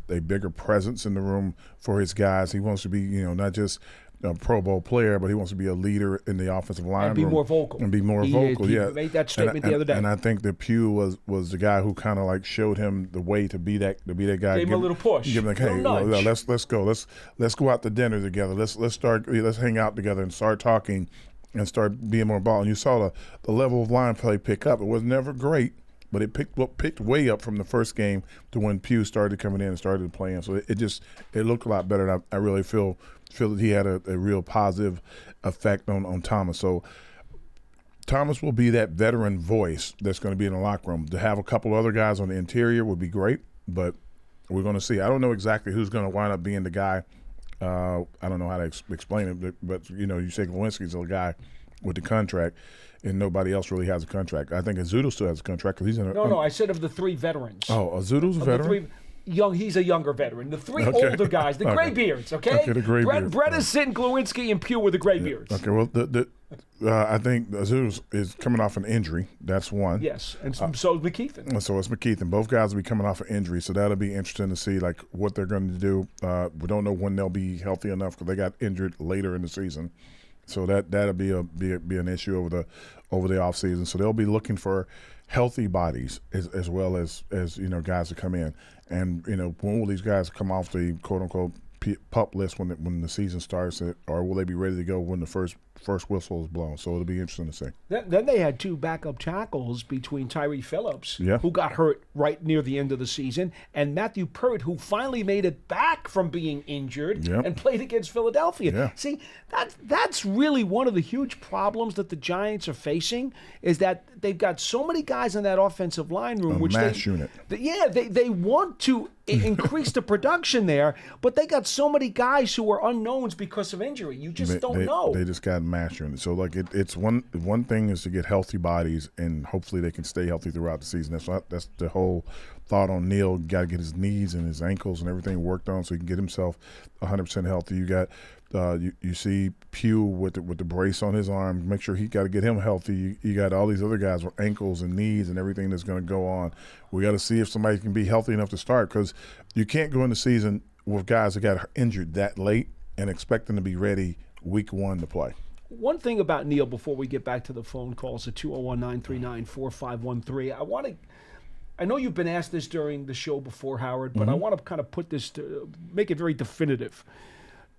a bigger presence in the room for his guys. He wants to be, not just a Pro Bowl player, but he wants to be a leader in the offensive line and be more vocal. And be more vocal. He made that statement the other day. And I think that Pugh was the guy who kind of like showed him the way to be that guy. Gave him a little push. Give him like, hey, let's go. Let's go out to dinner together. Let's hang out together and start talking. And start being more ball. And you saw the level of line play pick up. It was never great, but it picked way up from the first game to when Pugh started coming in and started playing. So it looked a lot better. And I really feel that he had a real positive effect on Thomas. So Thomas will be that veteran voice that's going to be in the locker room. To have a couple other guys on the interior would be great, but we're going to see. I don't know exactly who's going to wind up being the guy. I don't know how to explain it, but you say Lewinsky's the guy with the contract, and nobody else really has a contract. I think Azudu still has a contract because he's in. No, I said of the 3 veterans. Oh, Azudu's a veteran. He's a younger veteran. The 3 older guys, the gray beards. Okay, the gray beards. Bredesen, Glowinski, and Pugh were the gray beards. Okay, well, I think Azudu is coming off an injury. That's one. Yes, and so is McKeithen. So it's McKeithen. Both guys will be coming off an injury, so that'll be interesting to see what they're going to do. We don't know when they'll be healthy enough because they got injured later in the season. So that'll be an issue over the offseason. So they'll be looking for healthy bodies as well as guys to come in. And when will these guys come off the quote unquote PUP list when the season starts, or will they be ready to go when the first whistle is blown? So it'll be interesting to see. Then they had 2 backup tackles between Tyree Phillips, who got hurt right near the end of the season, and Matthew Pert, who finally made it back from being injured and played against Philadelphia. Yeah. See, that's really one of the huge problems that the Giants are facing, is that they've got so many guys in that offensive line room, unit. They want to increase the production there, but they got so many guys who are unknowns because of injury. You just don't know. They just got mastering it. So like it's one thing is to get healthy bodies, and hopefully they can stay healthy throughout the season. That's the whole thought on Neal. Got to get his knees and his ankles and everything worked on so he can get himself 100% healthy. You got you see Pugh with the brace on his arm. Make sure he got to get him healthy. You got all these other guys with ankles and knees and everything that's going to go on. We got to see if somebody can be healthy enough to start, because you can't go in the season with guys that got injured that late and expect them to be ready week 1 to play. One thing about Neal before we get back to the phone calls at 201-939-4513, I know you've been asked this during the show before, Howard, but I want to kind of put this make it very definitive.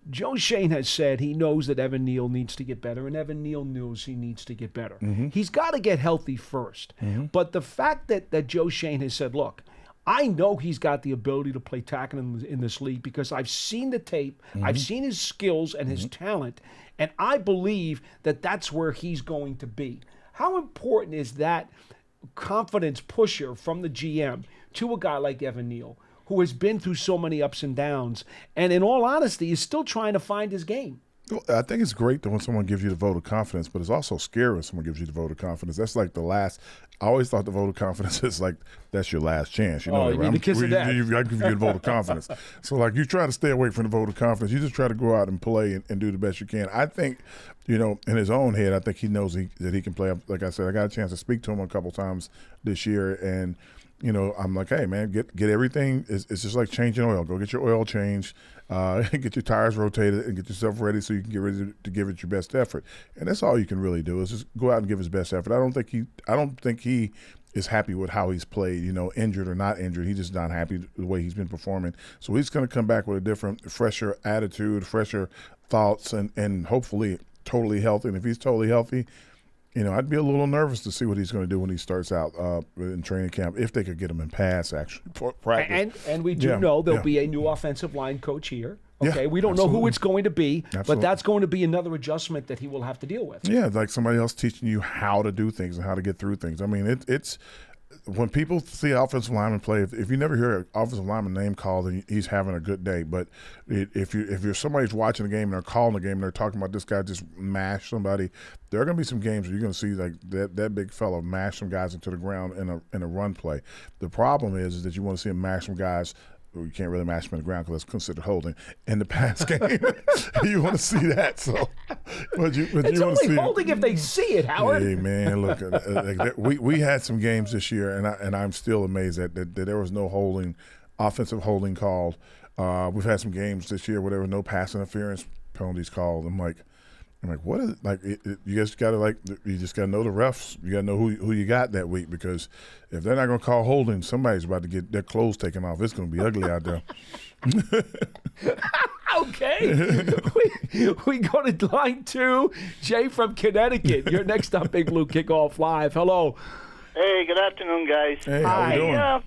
Joe Schoen has said he knows that Evan Neal needs to get better, and Evan Neal knows he needs to get better. He's got to get healthy first. But the fact that Joe Schoen has said, look, I know he's got the ability to play tackle in this league because I've seen the tape, I've seen his skills and his talent, and I believe that that's where he's going to be. How important is that confidence pusher from the GM to a guy like Evan Neal, who has been through so many ups and downs, and in all honesty is still trying to find his game? Well, I think it's great that when someone gives you the vote of confidence, but it's also scary when someone gives you the vote of confidence. That's like the last. I always thought the vote of confidence is like that's your last chance. You know, you mean the kiss of death. I give you the vote of confidence. So like you try to stay away from the vote of confidence. You just try to go out and play and do the best you can. I think, in his own head, I think he knows that he can play. Like I said, I got a chance to speak to him a couple times this year, and I'm like, hey, man, get everything. It's just like changing oil. Go get your oil changed, get your tires rotated, and get yourself ready so you can get ready to give it your best effort. And that's all you can really do is just go out and give his best effort. I don't think he is happy with how he's played, injured or not injured. He's just not happy with the way he's been performing. So he's going to come back with a different, fresher attitude, fresher thoughts, and hopefully totally healthy. And if he's totally healthy, I'd be a little nervous to see what he's going to do when he starts out in training camp, if they could get him in pass, actually, practice. And we do know there'll be a new offensive line coach here. Okay, we don't know who it's going to be, but that's going to be another adjustment that he will have to deal with. Yeah, like somebody else teaching you how to do things and how to get through things. I mean, it's when people see offensive lineman play, if you never hear an offensive lineman name called, then he's having a good day. But if you're somebody's watching the game and they're calling the game and they're talking about this guy just mashed somebody, there are going to be some games where you're going to see like that big fella mash some guys into the ground in a run play. The problem is that you want to see him mash some guys. You can't really mash them in the ground because that's considered holding in the pass game. You want to see that, so. But it's you only holding if they see it, Howard. Hey man, look, we had some games this year, and I'm still amazed that there was no offensive holding called. We've had some games this year where there were no pass interference penalties called. I'm like, what is it? Like? You just gotta you just gotta know the refs. You gotta know who you got that week, because if they're not gonna call holding, somebody's about to get their clothes taken off. It's gonna be ugly out there. Okay, we go to line 2. Jay from Connecticut. You're next up, Big Blue Kickoff Live. Hello. Hey, good afternoon, guys. Hey, how you doing?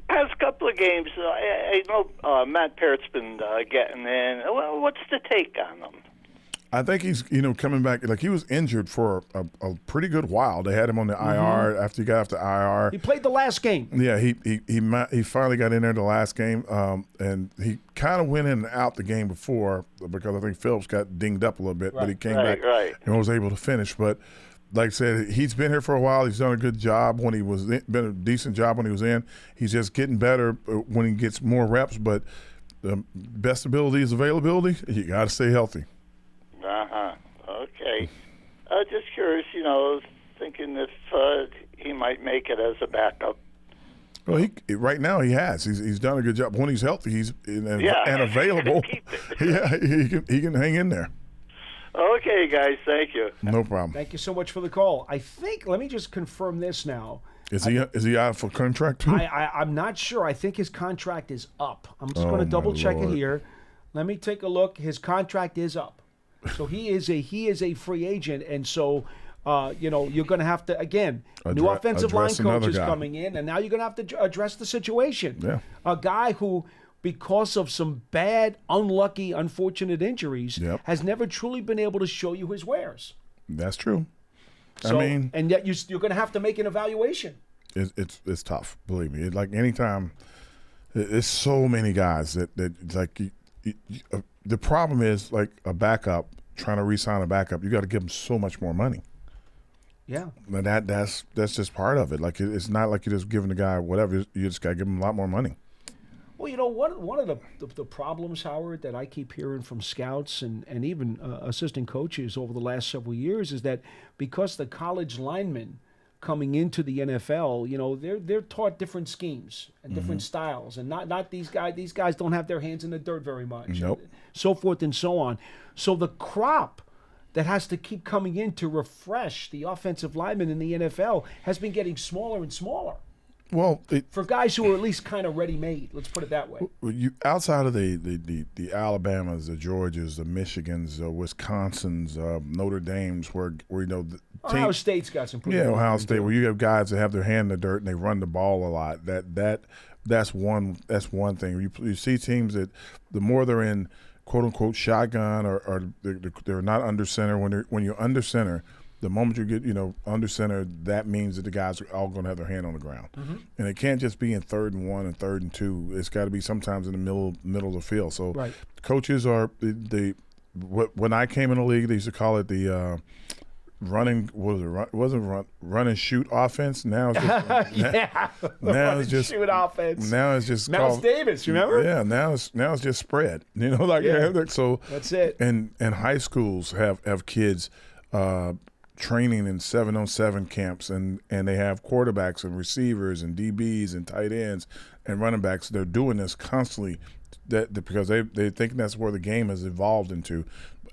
Past couple of games, I know Matt Parrott's been getting in. What's the take on him? I think he's, coming back. Like, he was injured for a pretty good while. They had him on the IR after he got off the IR. He played the last game. Yeah, he finally got in there the last game, and he kind of went in and out the game before because I think Phillips got dinged up a little bit, but he came back and was able to finish. But like I said, he's been here for a while. He's done a good job when he was been a decent job when he was in. He's just getting better when he gets more reps. But the best ability is availability. You got to stay healthy. Okay. Just curious, thinking if he might make it as a backup. Well, right now he has. He's done a good job. When he's healthy, he's and available. Yeah, he can hang in there. Okay, guys. Thank you. No problem. Thank you so much for the call. I think, let me just confirm this now. Is he out for contract too? I'm not sure. I think his contract is up. I'm just going to double check it here. Let me take a look. His contract is up. So he is a free agent, and so you're going to have to, again, new offensive line coach is coming in, and now you're going to have to address the situation. Yeah. A guy who, because of some bad, unlucky, unfortunate injuries, has never truly been able to show you his wares. That's true. So, and yet you're going to have to make an evaluation. It's tough, believe me. Like anytime There's so many guys that like the problem is like a backup, trying to re-sign a backup, you got to give them so much more money. Yeah. And that's just part of it. Like it's not like you're just giving the guy whatever. You just got to give him a lot more money. Well, one of the problems, Howard, that I keep hearing from scouts and even assistant coaches over the last several years is that because the college linemen coming into the NFL, they're taught different schemes and different styles, and not these guys. These guys don't have their hands in the dirt very much. Nope. So forth and so on. So the crop that has to keep coming in to refresh the offensive linemen in the NFL has been getting smaller and smaller. Well, for guys who are at least kind of ready-made, let's put it that way. You outside of the Alabamas, the Georgias, the Michigans, Wisconsins, Notre Dames, where Ohio State's got some pretty. Yeah, Ohio State, where you have guys that have their hand in the dirt and they run the ball a lot. That's one thing. You see teams that the more they're in quote unquote shotgun or they're not under center. When you're under center, the moment you get under center, that means that the guys are all going to have their hand on the ground, and it can't just be in 3rd and 1 and 3rd and 2. It's got to be sometimes in the middle of the field. So coaches are when I came in the league, they used to call it the running. Run and shoot offense. Now it's just now it's just shoot offense. Now it's just Mouse called, Davis. Remember? Yeah. Now it's just spread. So that's it. And high schools have kids training in 7-on-7 camps, and they have quarterbacks and receivers and DBs and tight ends and running backs. They're doing this constantly because they think that's where the game has evolved into.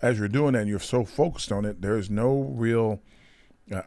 As you're doing that and you're so focused on it, there's no real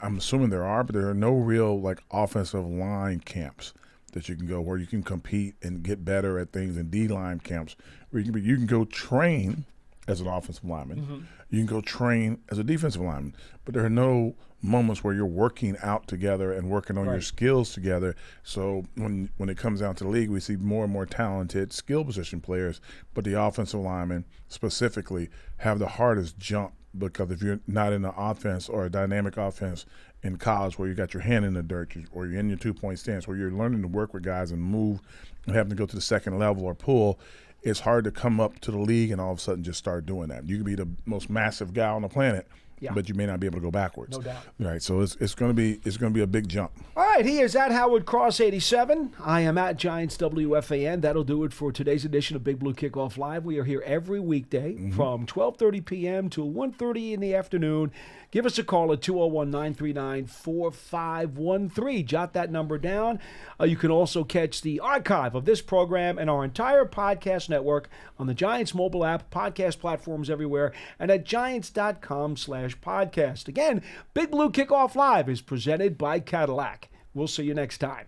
I'm assuming there are, but there are no real like offensive line camps that you can go where you can compete and get better at things, and D-line camps where you can go train as an offensive lineman. You can go train as a defensive lineman, but there are no moments where you're working out together and working on your skills together. So when it comes down to the league, we see more and more talented skill position players, but the offensive linemen specifically have the hardest jump, because if you're not in an offense or a dynamic offense in college where you got your hand in the dirt or you're in your 2-point stance where you're learning to work with guys and move and having to go to the second level or pull, it's hard to come up to the league and all of a sudden just start doing that. You can be the most massive guy on the planet, but you may not be able to go backwards. No doubt. Right. So it's going to be a big jump. All right. He is at Howard Cross 87. I am at Giants WFAN. That'll do it for today's edition of Big Blue Kickoff Live. We are here every weekday from 12:30 p.m. to 1:30 in the afternoon. Give us a call at 201-939-4513. Jot that number down. You can also catch the archive of this program and our entire podcast network on the Giants mobile app, podcast platforms everywhere, and at giants.com/podcast. Again, Big Blue Kickoff Live is presented by Cadillac. We'll see you next time.